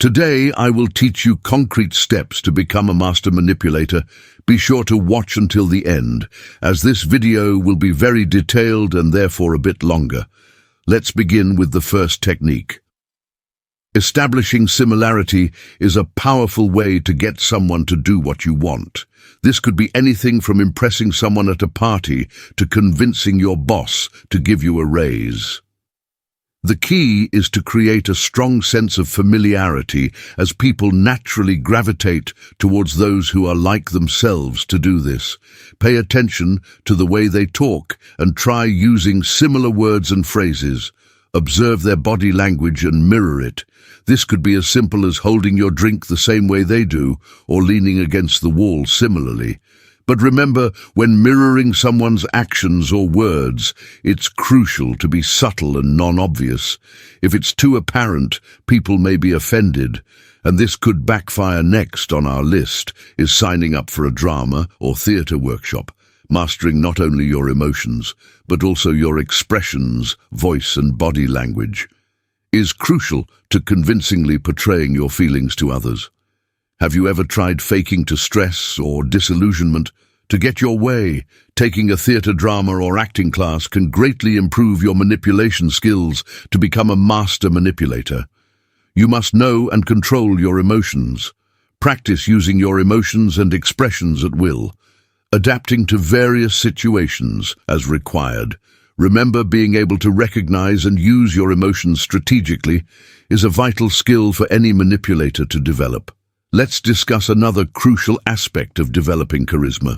Today, I will teach you concrete steps to become a master manipulator. Be sure to watch until the end, as this video will be very detailed and therefore a bit longer. Let's begin with the first technique. Establishing similarity is a powerful way to get someone to do what you want. This could be anything from impressing someone at a party to convincing your boss to give you a raise. The key is to create a strong sense of familiarity, as people naturally gravitate towards those who are like themselves to do this. Pay attention to the way they talk and try using similar words and phrases. Observe their body language and mirror it. This could be as simple as holding your drink the same way they do, or leaning against the wall similarly. But remember, when mirroring someone's actions or words, it's crucial to be subtle and non-obvious. If it's too apparent, people may be offended, and this could backfire. Next on our list is signing up for a drama or theatre workshop. Mastering not only your emotions, but also your expressions, voice and body language is crucial to convincingly portraying your feelings to others. Have you ever tried faking to stress or disillusionment to get your way? Taking a theatre drama or acting class can greatly improve your manipulation skills to become a master manipulator. You must know and control your emotions. Practice using your emotions and expressions at will, adapting to various situations as required. Remember, being able to recognize and use your emotions strategically is a vital skill for any manipulator to develop. Let's discuss another crucial aspect of developing charisma.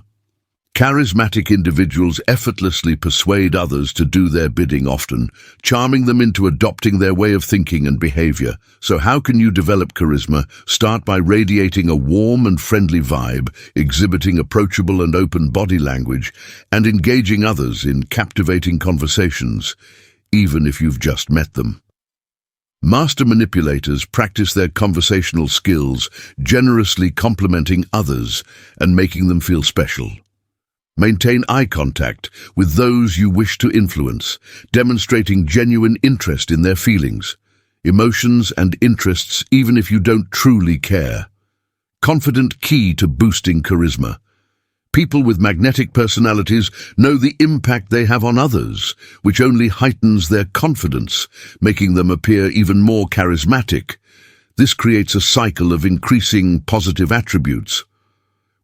Charismatic individuals effortlessly persuade others to do their bidding, often charming them into adopting their way of thinking and behavior. So how can you develop charisma? Start by radiating a warm and friendly vibe, exhibiting approachable and open body language, and engaging others in captivating conversations, even if you've just met them. Master manipulators practice their conversational skills, generously complimenting others and making them feel special. Maintain eye contact with those you wish to influence, demonstrating genuine interest in their feelings, emotions and interests, even if you don't truly care. Confident key to boosting charisma. People with magnetic personalities know the impact they have on others, which only heightens their confidence, making them appear even more charismatic. This creates a cycle of increasing positive attributes.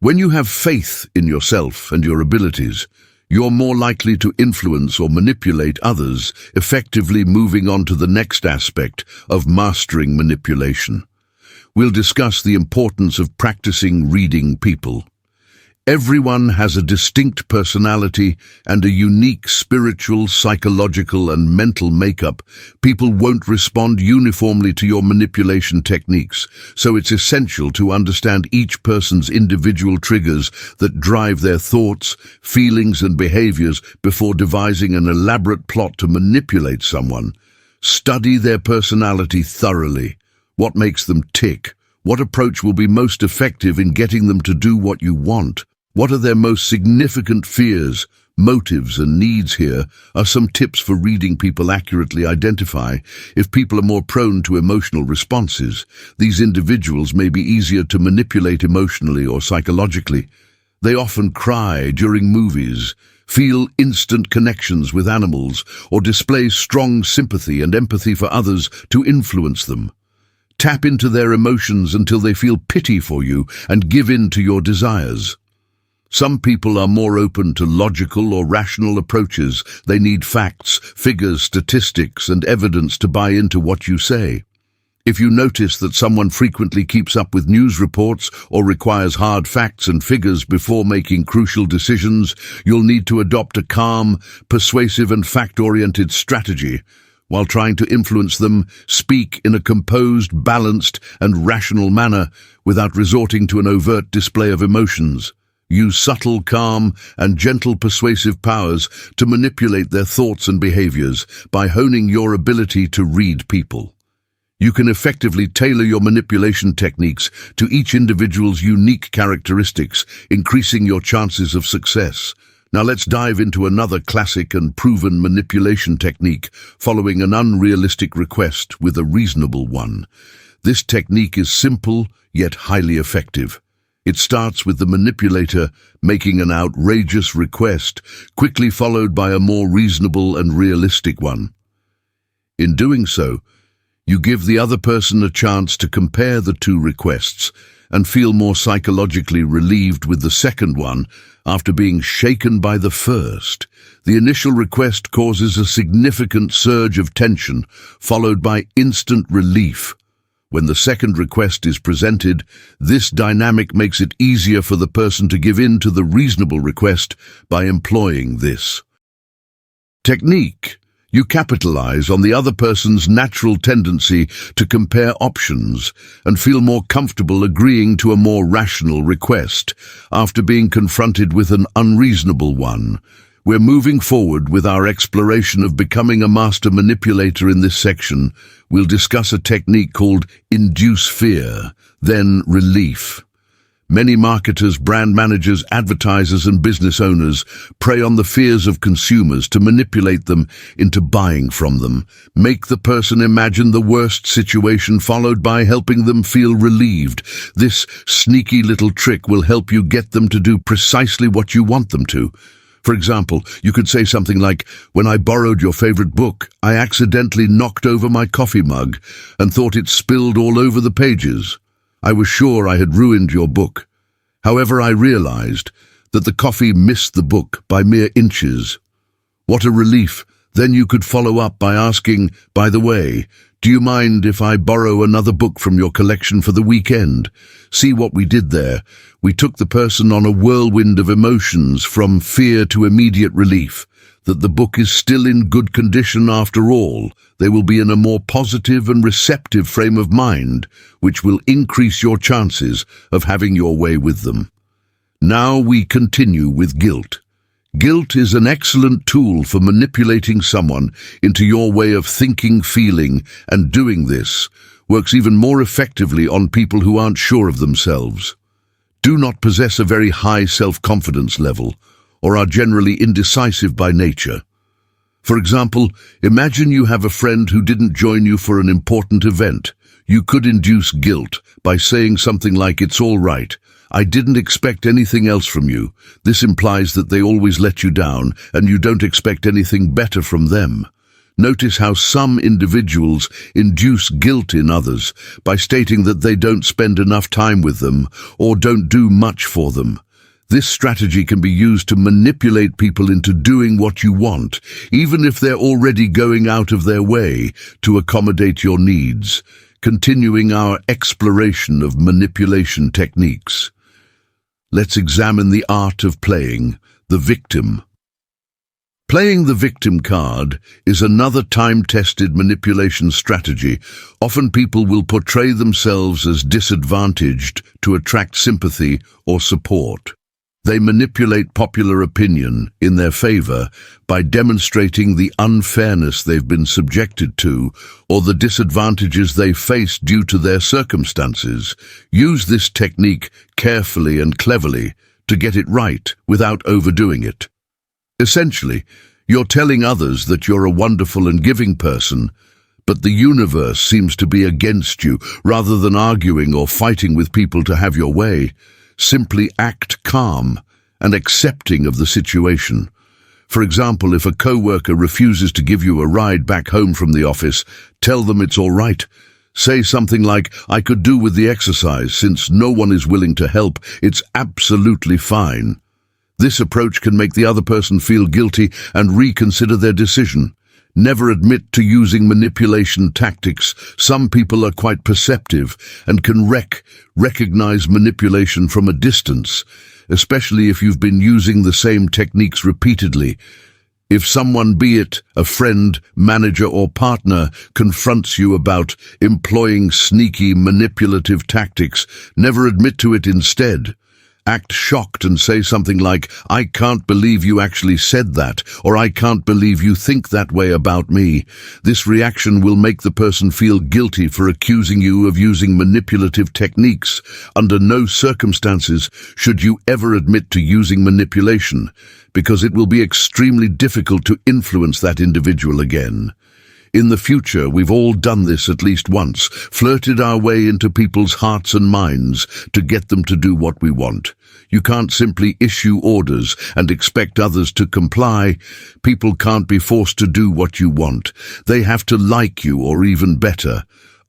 When you have faith in yourself and your abilities, you're more likely to influence or manipulate others, effectively moving on to the next aspect of mastering manipulation. We'll discuss the importance of practicing reading people. Everyone has a distinct personality and a unique spiritual, psychological, and mental makeup. People won't respond uniformly to your manipulation techniques, so it's essential to understand each person's individual triggers that drive their thoughts, feelings, and behaviors before devising an elaborate plot to manipulate someone. Study their personality thoroughly. What makes them tick? What approach will be most effective in getting them to do what you want? What are their most significant fears, motives, and needs? Here are some tips for reading people accurately. Identify if people are more prone to emotional responses. These individuals may be easier to manipulate emotionally or psychologically. They often cry during movies, feel instant connections with animals, or display strong sympathy and empathy for others to influence them. Tap into their emotions until they feel pity for you and give in to your desires. Some people are more open to logical or rational approaches. They need facts, figures, statistics, and evidence to buy into what you say. If you notice that someone frequently keeps up with news reports or requires hard facts and figures before making crucial decisions, you'll need to adopt a calm, persuasive, and fact-oriented strategy. While trying to influence them, speak in a composed, balanced, and rational manner without resorting to an overt display of emotions. Use subtle, calm, and gentle persuasive powers to manipulate their thoughts and behaviors by honing your ability to read people. You can effectively tailor your manipulation techniques to each individual's unique characteristics, increasing your chances of success. Now let's dive into another classic and proven manipulation technique, following an unrealistic request with a reasonable one. This technique is simple yet highly effective. It starts with the manipulator making an outrageous request, quickly followed by a more reasonable and realistic one. In doing so, you give the other person a chance to compare the two requests and feel more psychologically relieved with the second one after being shaken by the first. The initial request causes a significant surge of tension, followed by instant relief. When the second request is presented, this dynamic makes it easier for the person to give in to the reasonable request by employing this technique. You capitalize on the other person's natural tendency to compare options and feel more comfortable agreeing to a more rational request after being confronted with an unreasonable one. We're moving forward with our exploration of becoming a master manipulator. In this section, we'll discuss a technique called induce fear, then relief. Many marketers, brand managers, advertisers, and business owners prey on the fears of consumers to manipulate them into buying from them. Make the person imagine the worst situation, followed by helping them feel relieved. This sneaky little trick will help you get them to do precisely what you want them to. For example, you could say something like, "When I borrowed your favorite book, I accidentally knocked over my coffee mug and thought it spilled all over the pages. I was sure I had ruined your book. However, I realized that the coffee missed the book by mere inches." What a relief. Then you could follow up by asking, "By the way, do you mind if I borrow another book from your collection for the weekend?" See what we did there? We took the person on a whirlwind of emotions, from fear to immediate relief, that the book is still in good condition after all. They will be in a more positive and receptive frame of mind, which will increase your chances of having your way with them. Now we continue with guilt. Guilt is an excellent tool for manipulating someone into your way of thinking, feeling, and doing. This works even more effectively on people who aren't sure of themselves, do not possess a very high self-confidence level, or are generally indecisive by nature. For example, imagine you have a friend who didn't join you for an important event. You could induce guilt by saying something like, "It's all right. I didn't expect anything else from you." This implies that they always let you down and you don't expect anything better from them. Notice how some individuals induce guilt in others by stating that they don't spend enough time with them or don't do much for them. This strategy can be used to manipulate people into doing what you want, even if they're already going out of their way to accommodate your needs. Continuing our exploration of manipulation techniques, let's examine the art of playing the victim. Playing the victim card is another time-tested manipulation strategy. Often people will portray themselves as disadvantaged to attract sympathy or support. They manipulate popular opinion in their favor by demonstrating the unfairness they've been subjected to or the disadvantages they face due to their circumstances. Use this technique carefully and cleverly to get it right without overdoing it. Essentially, you're telling others that you're a wonderful and giving person, but the universe seems to be against you. Rather than arguing or fighting with people to have your way, simply act calm and accepting of the situation. For example, if a co-worker refuses to give you a ride back home from the office, tell them it's all right. Say something like, "I could do with the exercise. Since no one is willing to help, it's absolutely fine." This approach can make the other person feel guilty and reconsider their decision. Never admit to using manipulation tactics. Some people are quite perceptive and can recognize manipulation from a distance, especially if you've been using the same techniques repeatedly. If someone, be it a friend, manager, or partner, confronts you about employing sneaky manipulative tactics, never admit to it. Instead, act shocked and say something like, "I can't believe you actually said that," or "I can't believe you think that way about me." This reaction will make the person feel guilty for accusing you of using manipulative techniques. Under no circumstances should you ever admit to using manipulation, because it will be extremely difficult to influence that individual again. In the future, we've all done this at least once, flirted our way into people's hearts and minds to get them to do what we want. You can't simply issue orders and expect others to comply. People can't be forced to do what you want. They have to like you, or even better,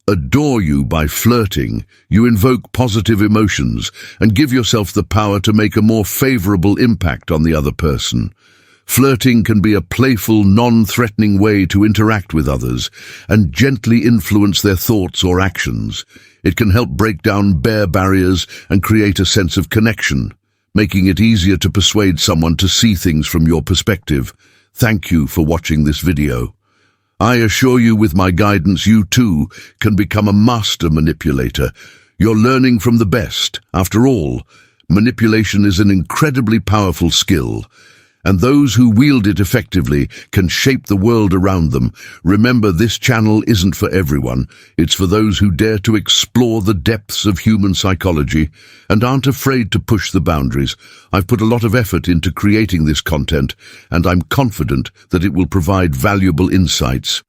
adore you. By flirting, you invoke positive emotions and give yourself the power to make a more favorable impact on the other person. Flirting can be a playful, non-threatening way to interact with others and gently influence their thoughts or actions. It can help break down barriers and create a sense of connection, making it easier to persuade someone to see things from your perspective. Thank you for watching this video. I assure you, with my guidance, you too can become a master manipulator. You're learning from the best. After all, manipulation is an incredibly powerful skill, and those who wield it effectively can shape the world around them. Remember, this channel isn't for everyone. It's for those who dare to explore the depths of human psychology and aren't afraid to push the boundaries. I've put a lot of effort into creating this content, and I'm confident that it will provide valuable insights.